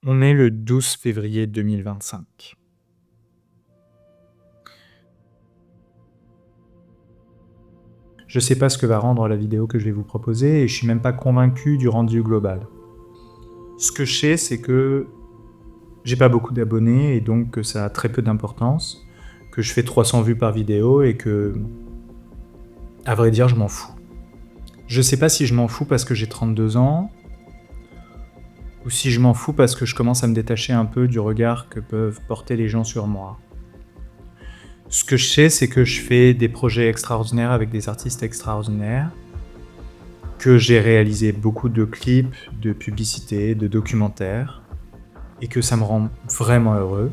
On est le 12 février 2025. Je sais pas ce que va rendre la vidéo que je vais vous proposer et je suis même pas convaincu du rendu global. Ce que je sais, c'est que j'ai pas beaucoup d'abonnés et donc que ça a très peu d'importance, que je fais 300 vues par vidéo et que, à vrai dire, je m'en fous. Je sais pas si je m'en fous parce que j'ai 32 ans, ou si je m'en fous parce que je commence à me détacher un peu du regard que peuvent porter les gens sur moi. Ce que je sais, c'est que je fais des projets extraordinaires avec des artistes extraordinaires, que j'ai réalisé beaucoup de clips, de publicités, de documentaires, et que ça me rend vraiment heureux,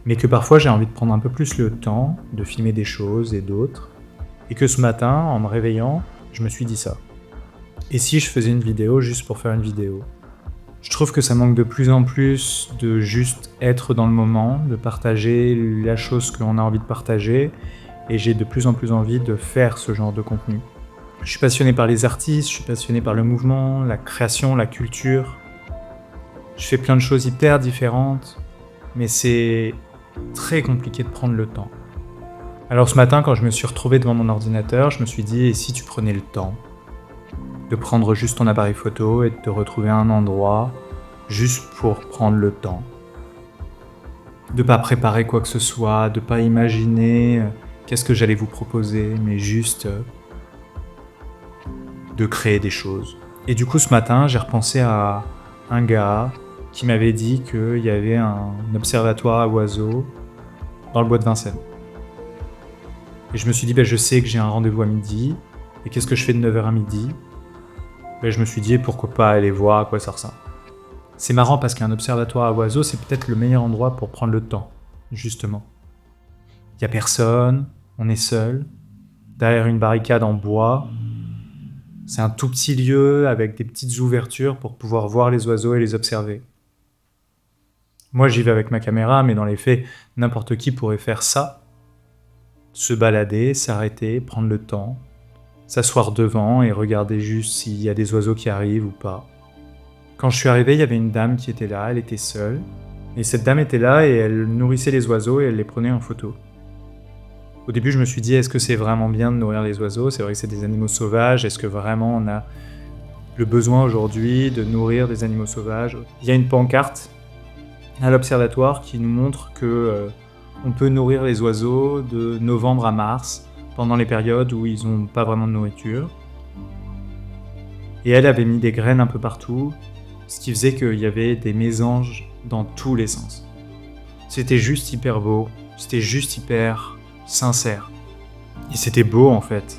mais que parfois j'ai envie de prendre un peu plus le temps de filmer des choses et d'autres, et que ce matin, en me réveillant, je me suis dit ça. Et si je faisais une vidéo juste pour faire une vidéo ? Je trouve que ça manque de plus en plus de juste être dans le moment, de partager la chose qu'on a envie de partager, et j'ai de plus en plus envie de faire ce genre de contenu. Je suis passionné par les artistes, je suis passionné par le mouvement, la création, la culture. Je fais plein de choses hyper différentes, mais c'est très compliqué de prendre le temps. Alors ce matin, quand je me suis retrouvé devant mon ordinateur, je me suis dit, et si tu prenais le temps de prendre juste ton appareil photo et de te retrouver à un endroit, juste pour prendre le temps. De pas préparer quoi que ce soit, de pas imaginer qu'est-ce que j'allais vous proposer, mais juste de créer des choses. Et du coup, ce matin, j'ai repensé à un gars qui m'avait dit qu'il y avait un observatoire à oiseaux dans le bois de Vincennes. Et je me suis dit, je sais que j'ai un rendez-vous à midi, et qu'est-ce que je fais de 9h à midi ? Je me suis dit, pourquoi pas aller voir à quoi ça ressemble. C'est marrant parce qu'un observatoire à oiseaux, c'est peut-être le meilleur endroit pour prendre le temps, justement. Il y a personne, on est seul, derrière une barricade en bois. C'est un tout petit lieu avec des petites ouvertures pour pouvoir voir les oiseaux et les observer. Moi, j'y vais avec ma caméra, mais dans les faits, n'importe qui pourrait faire ça. Se balader, s'arrêter, prendre le temps, s'asseoir devant et regarder juste s'il y a des oiseaux qui arrivent ou pas. Quand je suis arrivé, il y avait une dame qui était là, elle était seule. Et cette dame était là et elle nourrissait les oiseaux et elle les prenait en photo. Au début, je me suis dit, est-ce que c'est vraiment bien de nourrir les oiseaux ? C'est vrai que c'est des animaux sauvages. Est-ce que vraiment on a le besoin aujourd'hui de nourrir des animaux sauvages ? Il y a une pancarte à l'observatoire qui nous montre que on peut nourrir les oiseaux de novembre à mars, pendant les périodes où ils n'ont pas vraiment de nourriture. Et elle avait mis des graines un peu partout, ce qui faisait qu'il y avait des mésanges dans tous les sens. C'était juste hyper beau, c'était juste hyper sincère. Et c'était beau en fait.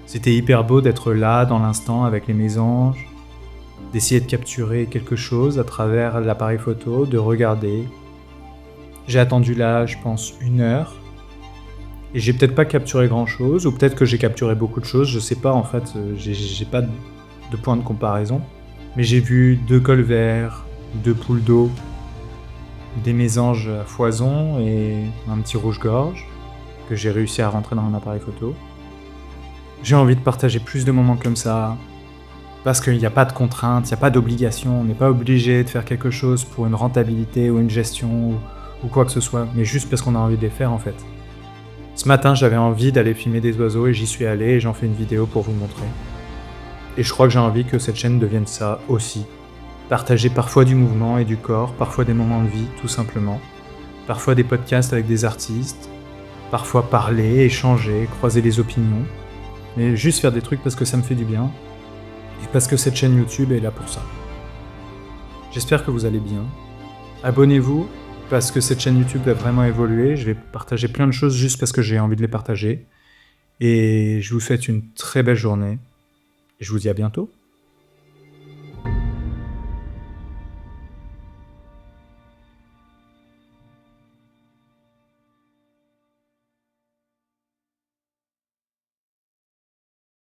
C'était hyper beau d'être là dans l'instant avec les mésanges, d'essayer de capturer quelque chose à travers l'appareil photo, de regarder. J'ai attendu là, je pense, 1 heure. Et j'ai peut-être pas capturé grand chose, ou peut-être que j'ai capturé beaucoup de choses, je sais pas en fait, j'ai pas de point de comparaison. Mais j'ai vu 2 colverts, 2 poules d'eau, des mésanges à foison et un petit rouge-gorge que j'ai réussi à rentrer dans mon appareil photo. J'ai envie de partager plus de moments comme ça, parce qu'il n'y a pas de contraintes, il n'y a pas d'obligation, on n'est pas obligé de faire quelque chose pour une rentabilité ou une gestion ou quoi que ce soit, mais juste parce qu'on a envie de les faire en fait. Ce matin, j'avais envie d'aller filmer des oiseaux et j'y suis allé et j'en fais une vidéo pour vous montrer. Et je crois que j'ai envie que cette chaîne devienne ça aussi. Partager parfois du mouvement et du corps, parfois des moments de vie, tout simplement. Parfois des podcasts avec des artistes. Parfois parler, échanger, croiser les opinions. Mais juste faire des trucs parce que ça me fait du bien. Et parce que cette chaîne YouTube est là pour ça. J'espère que vous allez bien. Abonnez-vous, parce que cette chaîne YouTube a vraiment évolué. Je vais partager plein de choses juste parce que j'ai envie de les partager. Et je vous souhaite une très belle journée. Et je vous dis à bientôt.